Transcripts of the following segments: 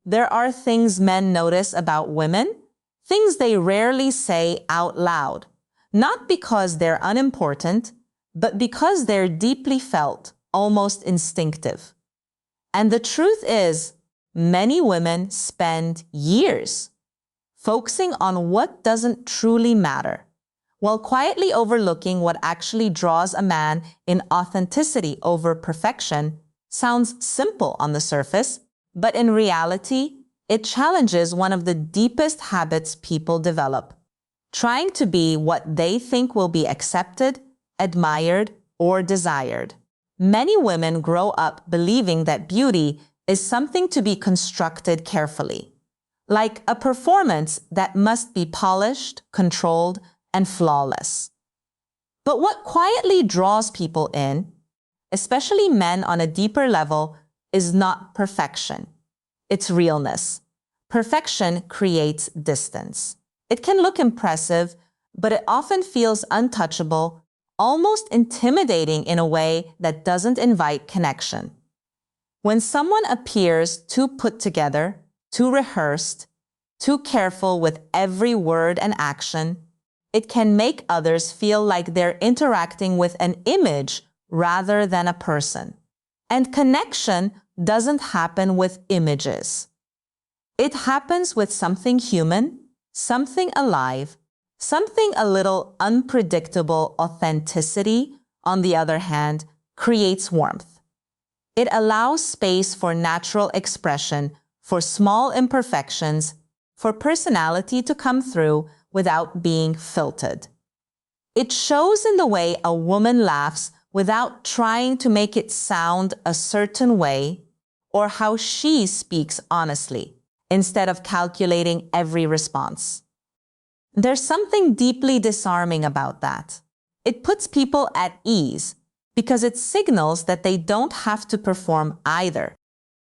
there are things men notice about women, things they rarely say out loud, not because they're unimportant, but because they're deeply felt, almost instinctive. And the truth is, many women spend years focusing on what doesn't truly matter, while quietly overlooking what actually draws a man in authenticity over perfection. Sounds simple on the surface, but in reality, it challenges one of the deepest habits people develop: trying to be what they think will be accepted, admired, or desired. Many women grow up believing that beauty is something to be constructed carefully, like a performance that must be polished, controlled, and flawless. But what quietly draws people in, especially men on a deeper level, is not perfection. It's realness. Perfection creates distance. It can look impressive, but it often feels untouchable, almost intimidating in a way that doesn't invite connection. When someone appears too put together, too rehearsed, too careful with every word and action, it can make others feel like they're interacting with an image rather than a person. And connection doesn't happen with images. It happens with something human, something alive, something a little unpredictable. Authenticity, on the other hand, creates warmth. It allows space for natural expression, for small imperfections, for personality to come through without being filtered. It shows in the way a woman laughs without trying to make it sound a certain way, or how she speaks honestly, instead of calculating every response. There's something deeply disarming about that. It puts people at ease because it signals that they don't have to perform either.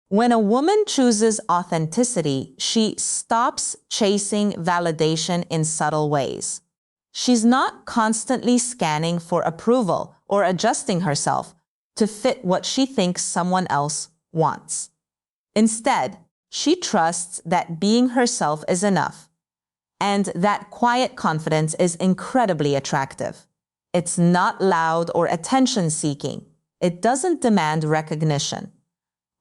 When a woman chooses authenticity, she stops chasing validation in subtle ways. She's not constantly scanning for approval or adjusting herself to fit what she thinks someone else wants. Instead, she trusts that being herself is enough, and that quiet confidence is incredibly attractive. It's not loud or attention-seeking. It doesn't demand recognition,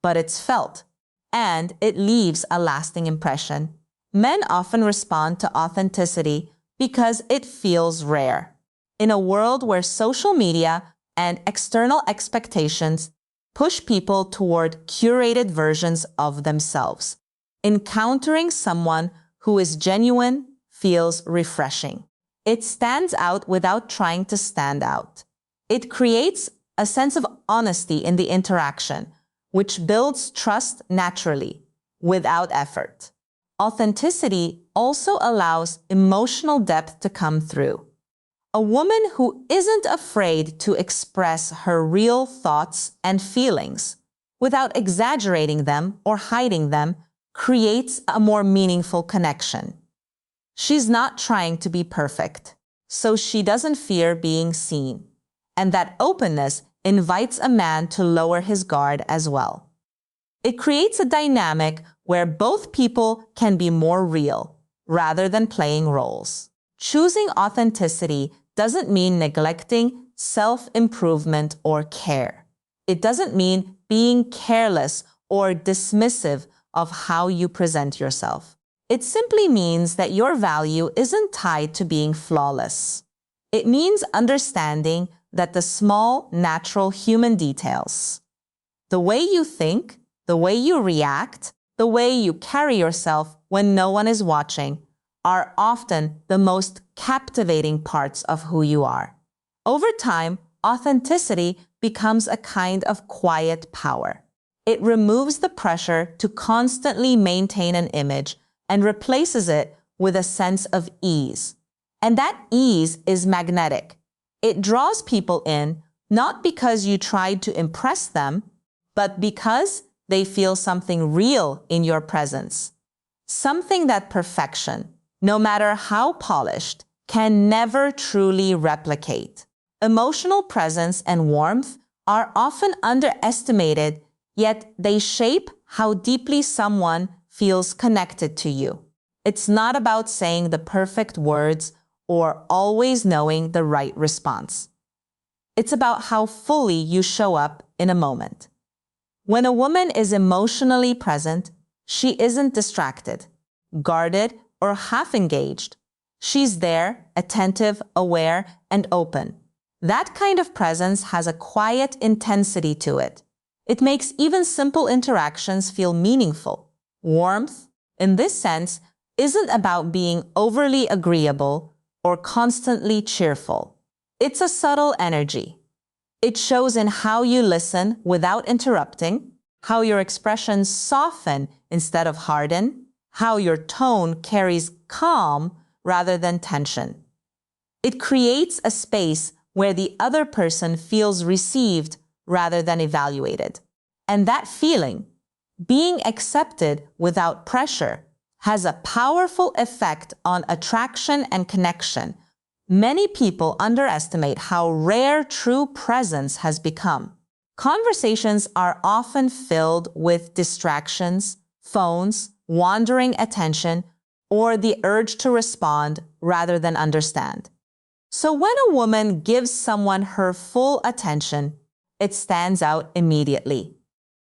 but it's felt, and it leaves a lasting impression. Men often respond to authenticity because it feels rare. In a world where social media and external expectations push people toward curated versions of themselves, encountering someone who is genuine feels refreshing. It stands out without trying to stand out. It creates a sense of honesty in the interaction, which builds trust naturally, without effort. Authenticity also allows emotional depth to come through. A woman who isn't afraid to express her real thoughts and feelings without exaggerating them or hiding them creates a more meaningful connection. She's not trying to be perfect, so she doesn't fear being seen. And that openness invites a man to lower his guard as well. It creates a dynamic where both people can be more real, rather than playing roles. Choosing authenticity doesn't mean neglecting self-improvement or care. It doesn't mean being careless or dismissive of how you present yourself. It simply means that your value isn't tied to being flawless. It means understanding that the small, natural human details, the way you think, the way you react, the way you carry yourself when no one is watching, are often the most captivating parts of who you are. Over time, authenticity becomes a kind of quiet power. It removes the pressure to constantly maintain an image and replaces it with a sense of ease. And that ease is magnetic. It draws people in not because you tried to impress them, but because they feel something real in your presence. Something that perfection, no matter how polished, can never truly replicate. Emotional presence and warmth are often underestimated, yet they shape how deeply someone feels connected to you. It's not about saying the perfect words or always knowing the right response. It's about how fully you show up in a moment. When a woman is emotionally present, she isn't distracted, guarded, or half engaged. She's there, attentive, aware, and open. That kind of presence has a quiet intensity to it. It makes even simple interactions feel meaningful. Warmth, in this sense, isn't about being overly agreeable or constantly cheerful. It's a subtle energy. It shows in how you listen without interrupting, how your expressions soften instead of harden, how your tone carries calm rather than tension. It creates a space where the other person feels received rather than evaluated. And that feeling, being accepted without pressure, has a powerful effect on attraction and connection. Many people underestimate how rare true presence has become. Conversations are often filled with distractions, phones, wandering attention, or the urge to respond rather than understand. So when a woman gives someone her full attention, it stands out immediately.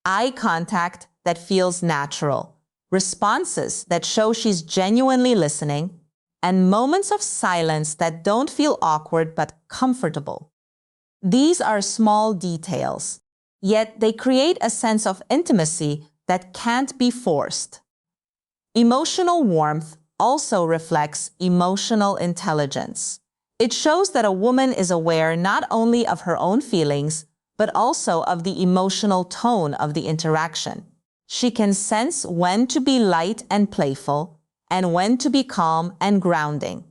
Eye contact that feels natural, responses that show she's genuinely listening, and moments of silence that don't feel awkward but comfortable. These are small details, yet they create a sense of intimacy that can't be forced. Emotional warmth also reflects emotional intelligence. It shows that a woman is aware not only of her own feelings, but also of the emotional tone of the interaction. She can sense when to be light and playful and when to be calm and grounding.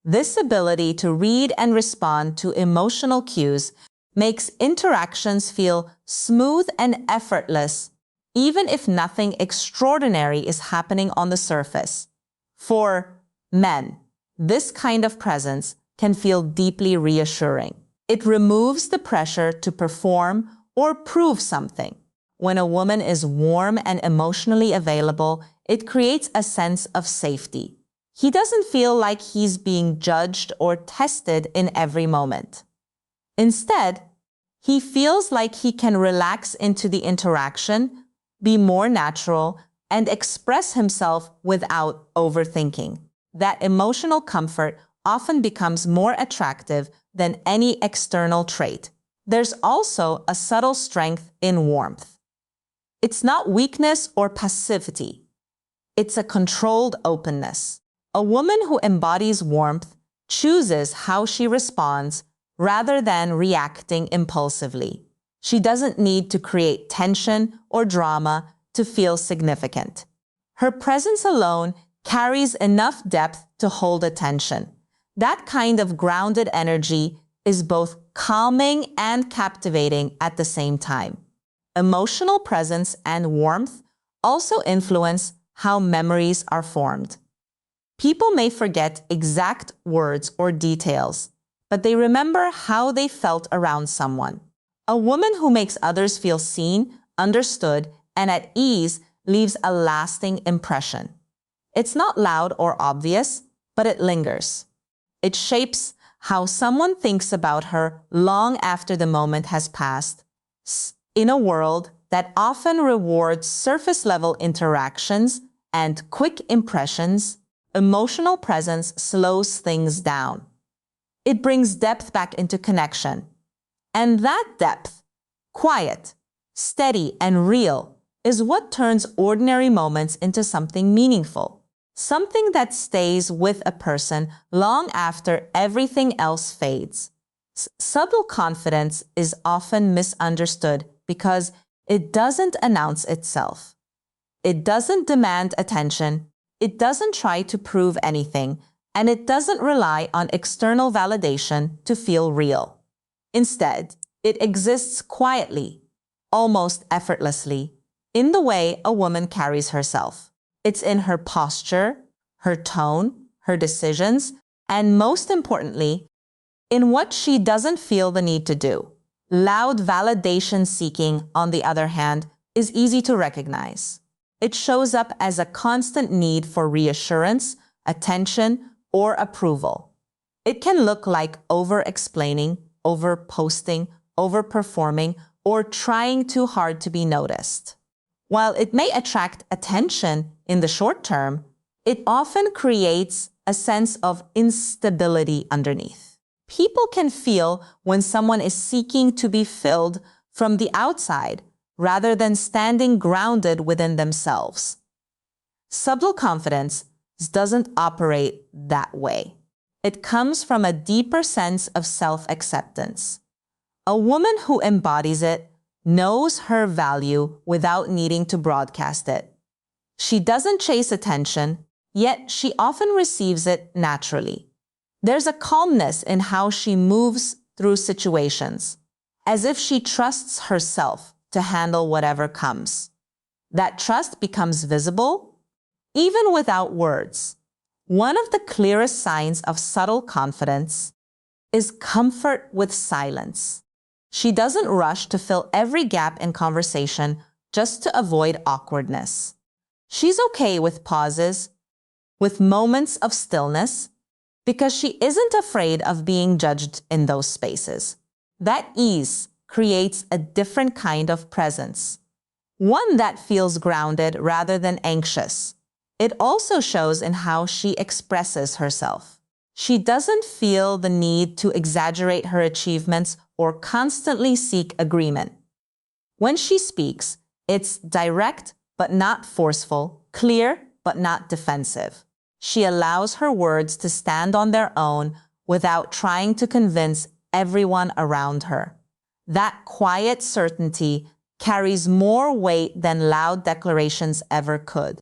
This ability to read and respond to emotional cues makes interactions feel smooth and effortless, even if nothing extraordinary is happening on the surface. For men, this kind of presence can feel deeply reassuring. It removes the pressure to perform or prove something. When a woman is warm and emotionally available, it creates a sense of safety. He doesn't feel like he's being judged or tested in every moment. Instead, he feels like he can relax into the interaction, be more natural, and express himself without overthinking. That emotional comfort often becomes more attractive than any external trait. There's also a subtle strength in warmth. It's not weakness or passivity. It's a controlled openness. A woman who embodies warmth chooses how she responds rather than reacting impulsively. She doesn't need to create tension or drama to feel significant. Her presence alone carries enough depth to hold attention. That kind of grounded energy is both calming and captivating at the same time. Emotional presence and warmth also influence how memories are formed. People may forget exact words or details, but they remember how they felt around someone. A woman who makes others feel seen, understood, and at ease leaves a lasting impression. It's not loud or obvious, but it lingers. It shapes how someone thinks about her long after the moment has passed. In a world that often rewards surface-level interactions and quick impressions, emotional presence slows things down. It brings depth back into connection. And that depth, quiet, steady, and real, is what turns ordinary moments into something meaningful. Something that stays with a person long after everything else fades. Subtle confidence is often misunderstood because it doesn't announce itself. It doesn't demand attention, it doesn't try to prove anything, and it doesn't rely on external validation to feel real. Instead, it exists quietly, almost effortlessly, in the way a woman carries herself. It's in her posture, her tone, her decisions, and most importantly, in what she doesn't feel the need to do. Loud validation seeking, on the other hand, is easy to recognize. It shows up as a constant need for reassurance, attention, or approval. It can look like over-explaining, over-posting, over-performing, or trying too hard to be noticed. While it may attract attention in the short term, it often creates a sense of instability underneath. People can feel when someone is seeking to be filled from the outside rather than standing grounded within themselves. Subtle confidence doesn't operate that way. It comes from a deeper sense of self-acceptance. A woman who embodies it knows her value without needing to broadcast it. She doesn't chase attention, yet she often receives it naturally. There's a calmness in how she moves through situations, as if she trusts herself to handle whatever comes. That trust becomes visible, even without words. One of the clearest signs of subtle confidence is comfort with silence. She doesn't rush to fill every gap in conversation just to avoid awkwardness. She's okay with pauses, with moments of stillness, because she isn't afraid of being judged in those spaces. That ease creates a different kind of presence, one that feels grounded rather than anxious. It also shows in how she expresses herself. She doesn't feel the need to exaggerate her achievements or constantly seek agreement. When she speaks, it's direct but not forceful, clear but not defensive. She allows her words to stand on their own without trying to convince everyone around her. That quiet certainty carries more weight than loud declarations ever could.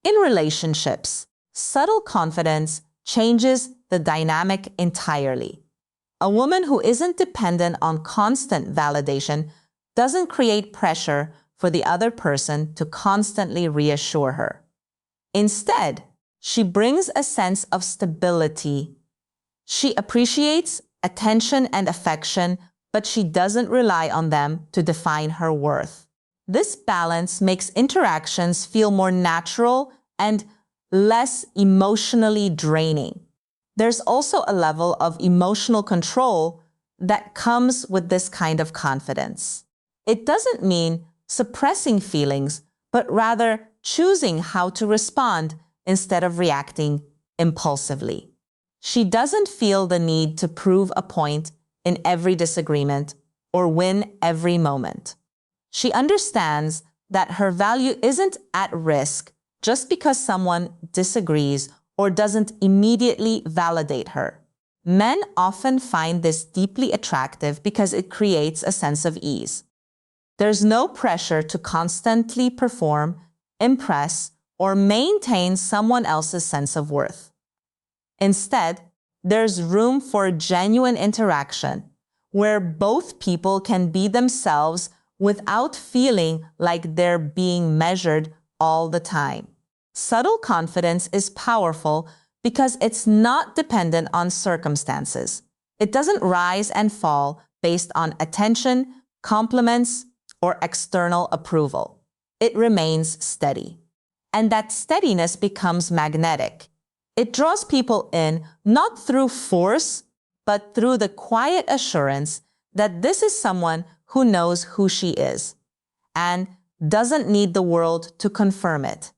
In relationships, subtle confidence changes the dynamic entirely. A woman who isn't dependent on constant validation doesn't create pressure for the other person to constantly reassure her. Instead, she brings a sense of stability. She appreciates attention and affection, but she doesn't rely on them to define her worth. This balance makes interactions feel more natural and less emotionally draining. There's also a level of emotional control that comes with this kind of confidence. It doesn't mean suppressing feelings, but rather choosing how to respond instead of reacting impulsively. She doesn't feel the need to prove a point in every disagreement or win every moment. She understands that her value isn't at risk just because someone disagrees or doesn't immediately validate her. Men often find this deeply attractive because it creates a sense of ease. There's no pressure to constantly perform, impress, or maintain someone else's sense of worth. Instead, there's room for genuine interaction, where both people can be themselves without feeling like they're being measured all the time. Subtle confidence is powerful because it's not dependent on circumstances. It doesn't rise and fall based on attention, compliments, or external approval. It remains steady. And that steadiness becomes magnetic. It draws people in not through force, but through the quiet assurance that this is someone who knows who she is and doesn't need the world to confirm it.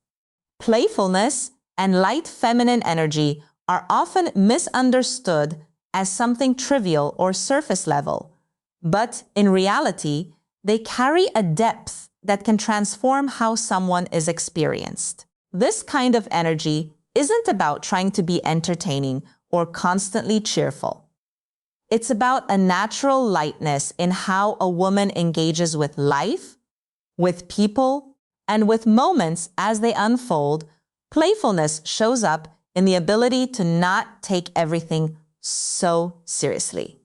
Playfulness and light feminine energy are often misunderstood as something trivial or surface level, but in reality, they carry a depth that can transform how someone is experienced. This kind of energy isn't about trying to be entertaining or constantly cheerful. It's about a natural lightness in how a woman engages with life, with people, and with moments as they unfold. Playfulness shows up in the ability to not take everything so seriously.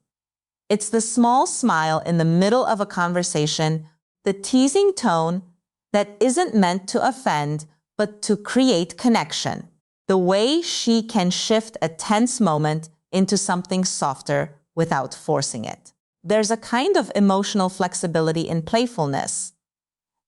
It's the small smile in the middle of a conversation, the teasing tone that isn't meant to offend, but to create connection. The way she can shift a tense moment into something softer without forcing it. There's a kind of emotional flexibility in playfulness.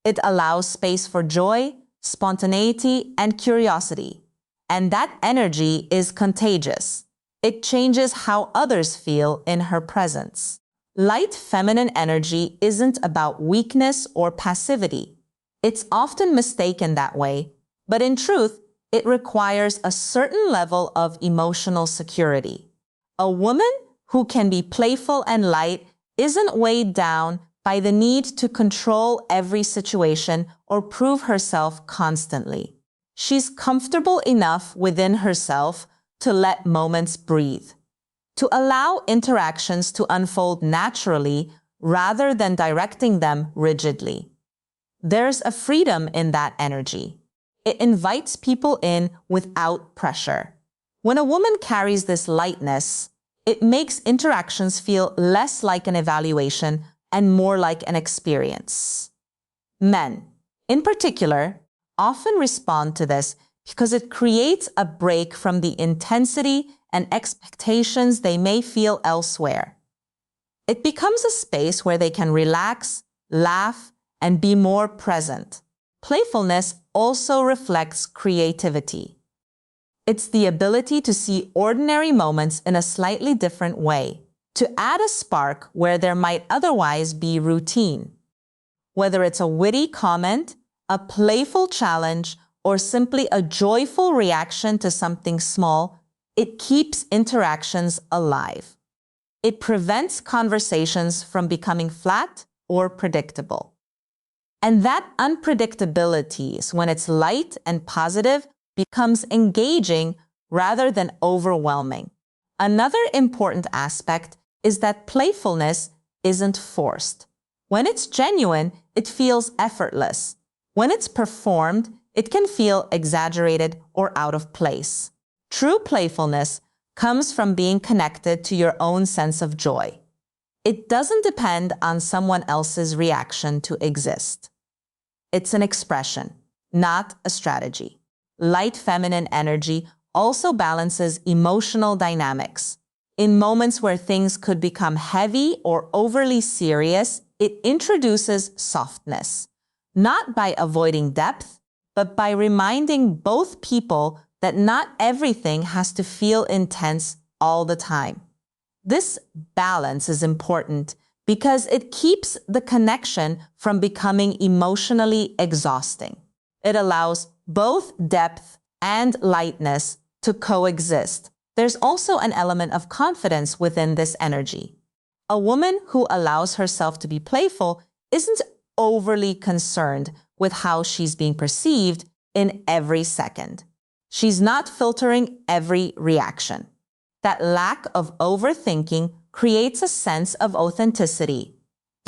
It allows space for joy, spontaneity, and curiosity. And that energy is contagious. It changes how others feel in her presence. Light feminine energy isn't about weakness or passivity. It's often mistaken that way, but in truth, it requires a certain level of emotional security. A woman who can be playful and light isn't weighed down by the need to control every situation or prove herself constantly. She's comfortable enough within herself to let moments breathe, to allow interactions to unfold naturally rather than directing them rigidly. There's a freedom in that energy. It invites people in without pressure. When a woman carries this lightness, it makes interactions feel less like an evaluation and more like an experience. Men, in particular, often respond to this because it creates a break from the intensity and expectations they may feel elsewhere. It becomes a space where they can relax, laugh, and be more present. Playfulness also reflects creativity. It's the ability to see ordinary moments in a slightly different way, to add a spark where there might otherwise be routine. Whether it's a witty comment, a playful challenge, or simply a joyful reaction to something small, it keeps interactions alive. It prevents conversations from becoming flat or predictable. And that unpredictability, when it's light and positive, becomes engaging rather than overwhelming. Another important aspect is that playfulness isn't forced. When it's genuine, it feels effortless. When it's performed, it can feel exaggerated or out of place. True playfulness comes from being connected to your own sense of joy. It doesn't depend on someone else's reaction to exist. It's an expression, not a strategy. Light feminine energy also balances emotional dynamics. In moments where things could become heavy or overly serious, it introduces softness, not by avoiding depth, but by reminding both people that not everything has to feel intense all the time. This balance is important because it keeps the connection from becoming emotionally exhausting. It allows both depth and lightness to coexist. There's also an element of confidence within this energy. A woman who allows herself to be playful isn't overly concerned with how she's being perceived in every second. She's not filtering every reaction. That lack of overthinking creates a sense of authenticity,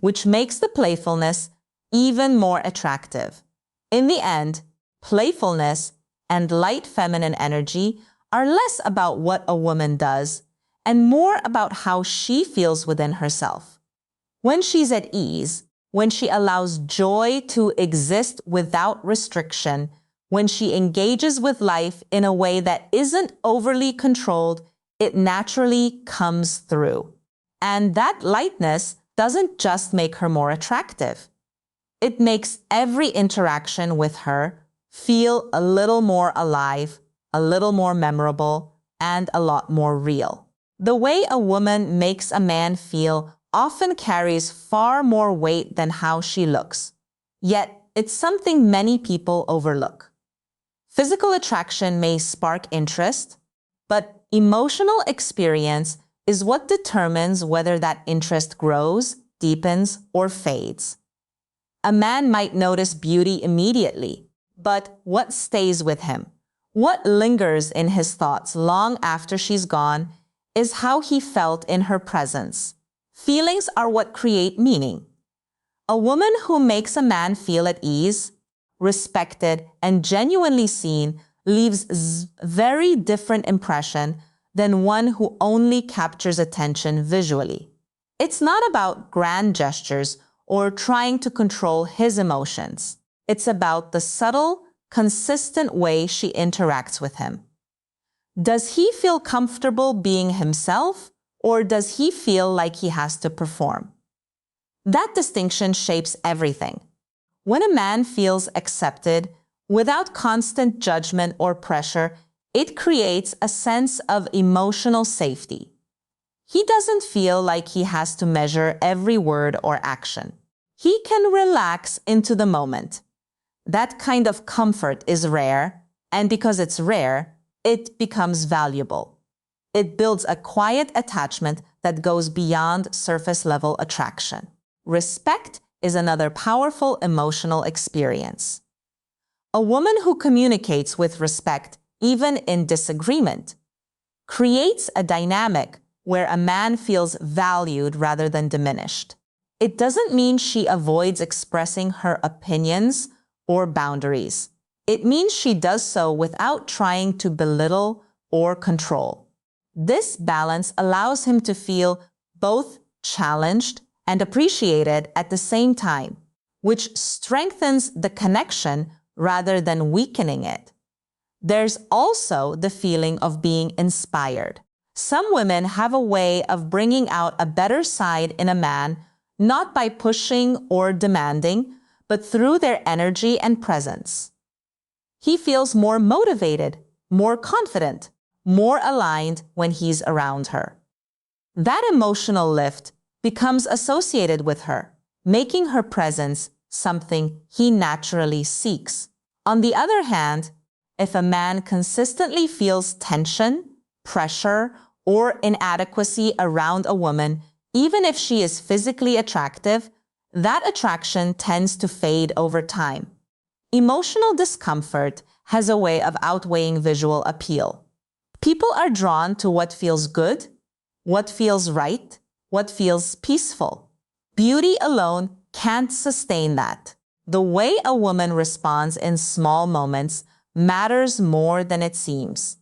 which makes the playfulness even more attractive. In the end, playfulness and light feminine energy are less about what a woman does and more about how she feels within herself. When she's at ease, when she allows joy to exist without restriction, when she engages with life in a way that isn't overly controlled, it naturally comes through. And that lightness doesn't just make her more attractive. It makes every interaction with her feel a little more alive, a little more memorable, and a lot more real. The way a woman makes a man feel often carries far more weight than how she looks. Yet, it's something many people overlook. Physical attraction may spark interest, but emotional experience is what determines whether that interest grows, deepens, or fades. A man might notice beauty immediately, but what stays with him, what lingers in his thoughts long after she's gone, is how he felt in her presence. Feelings are what create meaning. A woman who makes a man feel at ease, respected, and genuinely seen leaves a very different impression than one who only captures attention visually. It's not about grand gestures or trying to control his emotions. It's about the subtle, consistent way she interacts with him. Does he feel comfortable being himself, or does he feel like he has to perform? That distinction shapes everything. When a man feels accepted, Without constant judgment or pressure, it creates a sense of emotional safety. He doesn't feel like he has to measure every word or action. He can relax into the moment. That kind of comfort is rare, and because it's rare, it becomes valuable. It builds a quiet attachment that goes beyond surface-level attraction. Respect is another powerful emotional experience. A woman who communicates with respect, even in disagreement, creates a dynamic where a man feels valued rather than diminished. It doesn't mean she avoids expressing her opinions or boundaries. It means she does so without trying to belittle or control. This balance allows him to feel both challenged and appreciated at the same time, which strengthens the connection rather than weakening it. There's also the feeling of being inspired. Some women have a way of bringing out a better side in a man, not by pushing or demanding, but through their energy and presence. He feels more motivated, more confident, more aligned when he's around her. That emotional lift becomes associated with her, making her presence something he naturally seeks. On the other hand, if a man consistently feels tension, pressure, or inadequacy around a woman, even if she is physically attractive, that attraction tends to fade over time. Emotional discomfort has a way of outweighing visual appeal. People are drawn to what feels good, what feels right, what feels peaceful. Beauty alone can't sustain that. The way a woman responds in small moments matters more than it seems.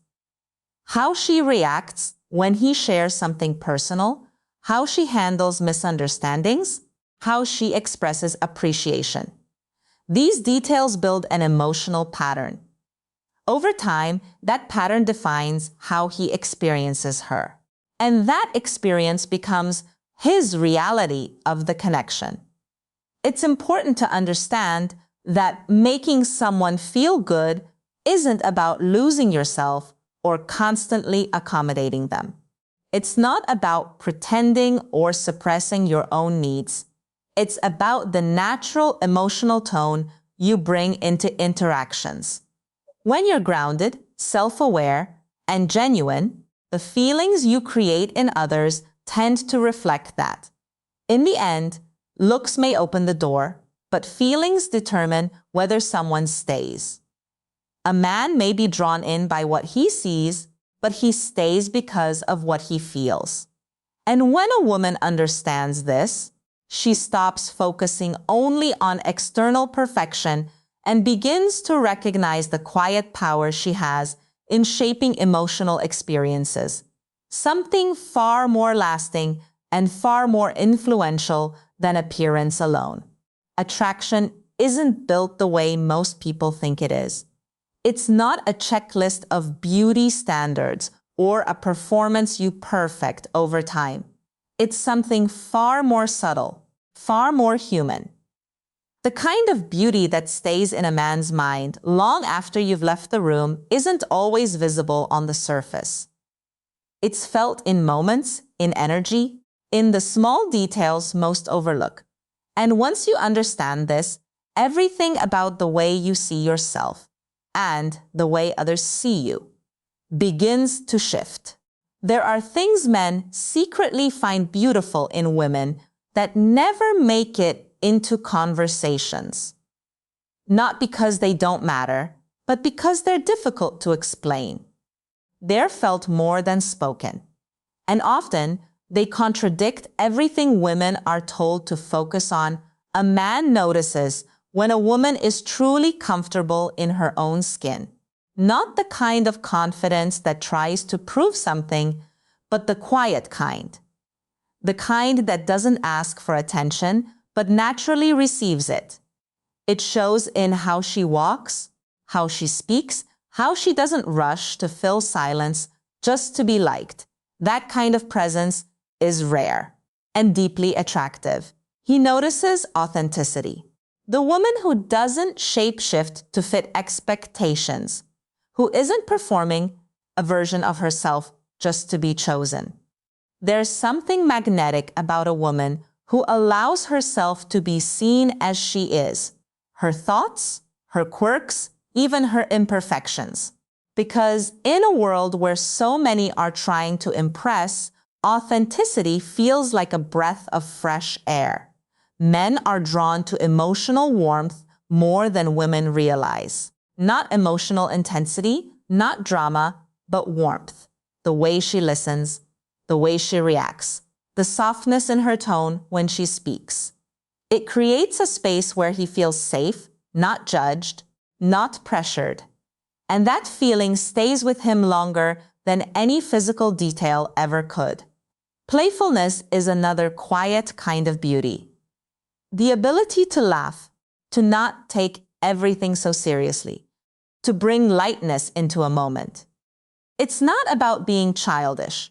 How she reacts when he shares something personal, how she handles misunderstandings, how she expresses appreciation. These details build an emotional pattern. Over time, that pattern defines how he experiences her. And that experience becomes his reality of the connection. It's important to understand that making someone feel good isn't about losing yourself or constantly accommodating them. It's not about pretending or suppressing your own needs. It's about the natural emotional tone you bring into interactions. When you're grounded, self-aware, and genuine, the feelings you create in others tend to reflect that. In the end, looks may open the door, but feelings determine whether someone stays. A man may be drawn in by what he sees, but he stays because of what he feels. And when a woman understands this, she stops focusing only on external perfection and begins to recognize the quiet power she has in shaping emotional experiences, something far more lasting and far more influential than appearance alone. Attraction isn't built the way most people think it is. It's not a checklist of beauty standards or a performance you perfect over time. It's something far more subtle, far more human. The kind of beauty that stays in a man's mind long after you've left the room isn't always visible on the surface. It's felt in moments, in energy, in the small details most overlook. And once you understand this, everything about the way you see yourself and the way others see you begins to shift. There are things men secretly find beautiful in women that never make it into conversations. Not because they don't matter, but because they're difficult to explain. They're felt more than spoken. And often, they contradict everything women are told to focus on. A man notices when a woman is truly comfortable in her own skin. Not the kind of confidence that tries to prove something, but the quiet kind. The kind that doesn't ask for attention, but naturally receives it. It shows in how she walks, how she speaks, how she doesn't rush to fill silence just to be liked. That kind of presence is rare and deeply attractive. He notices authenticity. The woman who doesn't shapeshift to fit expectations, who isn't performing a version of herself just to be chosen. There's something magnetic about a woman who allows herself to be seen as she is, her thoughts, her quirks, even her imperfections. Because in a world where so many are trying to impress, authenticity feels like a breath of fresh air. Men are drawn to emotional warmth more than women realize. Not emotional intensity, not drama, but warmth. The way she listens, the way she reacts, the softness in her tone when she speaks. It creates a space where he feels safe, not judged, not pressured. And that feeling stays with him longer than any physical detail ever could. Playfulness is another quiet kind of beauty. The ability to laugh, to not take everything so seriously, to bring lightness into a moment. It's not about being childish.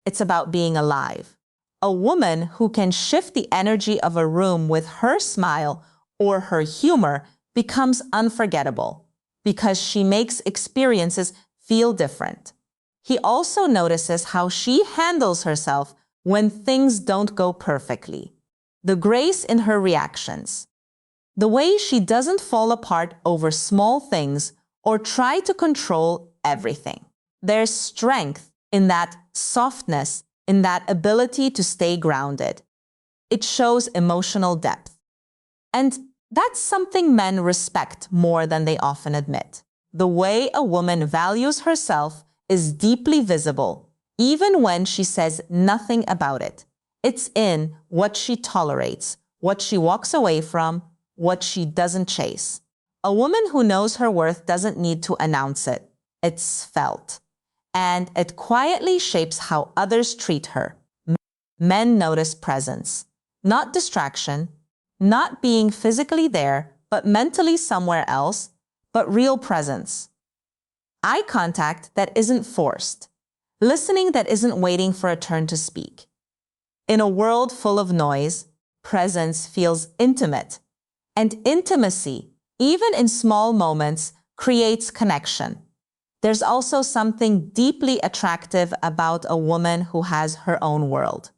It's about being alive. A woman who can shift the energy of a room with her smile or her humor becomes unforgettable because she makes experiences feel different. He also notices how she handles herself when things don't go perfectly. The grace in her reactions. The way she doesn't fall apart over small things or try to control everything. There's strength in that softness, in that ability to stay grounded. It shows emotional depth. And that's something men respect more than they often admit. The way a woman values herself is deeply visible, even when she says nothing about it. It's in what she tolerates, what she walks away from, what she doesn't chase. A woman who knows her worth doesn't need to announce it. It's felt. And it quietly shapes how others treat her. Men notice presence, not distraction, not being physically there, but mentally somewhere else, but real presence. Eye contact that isn't forced. Listening that isn't waiting for a turn to speak. In a world full of noise, presence feels intimate. And intimacy, even in small moments, creates connection. There's also something deeply attractive about a woman who has her own world.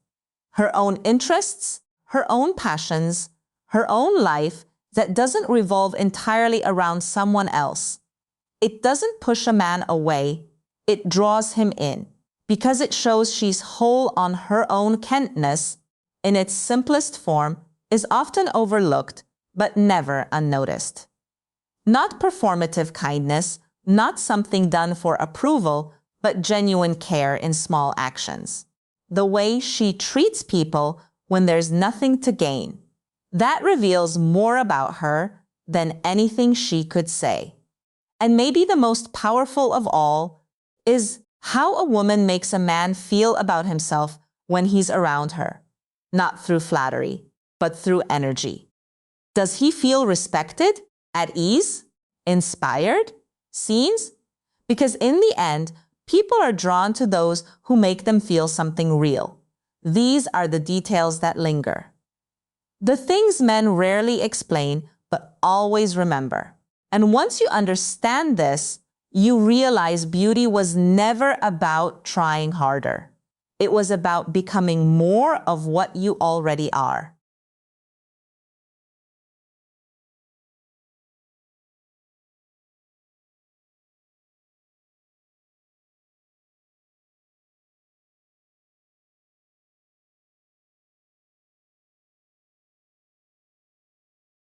Her own interests, her own passions, her own life that doesn't revolve entirely around someone else. It doesn't push a man away, it draws him in, because it shows she's whole on her own kindness, in its simplest form, is often overlooked, but never unnoticed. Not performative kindness, not something done for approval, but genuine care in small actions. The way she treats people when there's nothing to gain. That reveals more about her than anything she could say. And maybe the most powerful of all is how a woman makes a man feel about himself when he's around her. Not through flattery, but through energy. Does he feel respected, at ease, inspired, seen? Because in the end, people are drawn to those who make them feel something real. These are the details that linger. The things men rarely explain, but always remember. And once you understand this, you realize beauty was never about trying harder. It was about becoming more of what you already are.